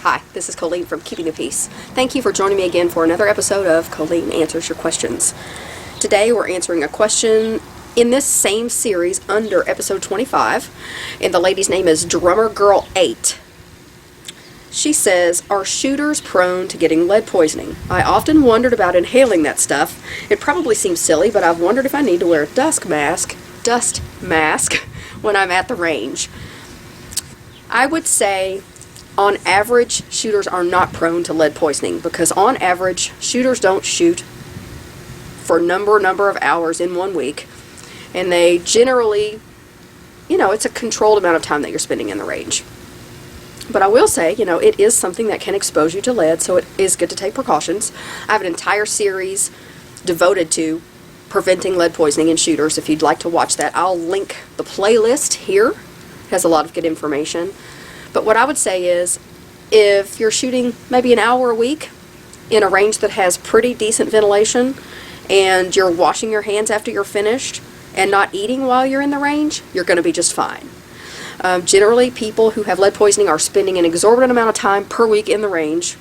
Hi, this is Colleen from Keeping the Peace. Thank you for joining me again for another episode of Colleen Answers Your Questions. Today we're answering a question in this same series under episode 25, and the lady's name is Drummer Girl 8. She says, are shooters prone to getting lead poisoning? I often wondered about inhaling that stuff. It probably seems silly, but I've wondered if I need to wear a dust mask when I'm at the range. I would say on average, shooters are not prone to lead poisoning because on average, shooters don't shoot for a number of hours in 1 week, and they generally, it's a controlled amount of time that you're spending in the range. But I will say, it is something that can expose you to lead, so it is good to take precautions. I have an entire series devoted to preventing lead poisoning in shooters. If you'd like to watch that, I'll link the playlist here. It has a lot of good information. But what I would say is, if you're shooting maybe an hour a week in a range that has pretty decent ventilation, and you're washing your hands after you're finished, and not eating while you're in the range, you're going to be just fine. Generally, people who have lead poisoning are spending an exorbitant amount of time per week in the range.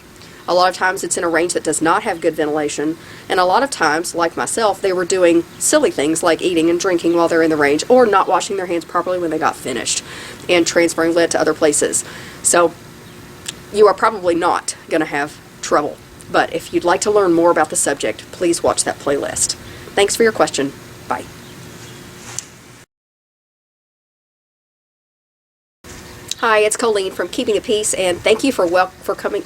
A lot of times it's in a range that does not have good ventilation, and a lot of times, like myself, they were doing silly things like eating and drinking while they're in the range, or not washing their hands properly when they got finished, and transferring lead to other places. So you are probably not going to have trouble. But if you'd like to learn more about the subject, please watch that playlist. Thanks for your question. Bye. Hi, it's Colleen from Keeping the Peace, and thank you for coming.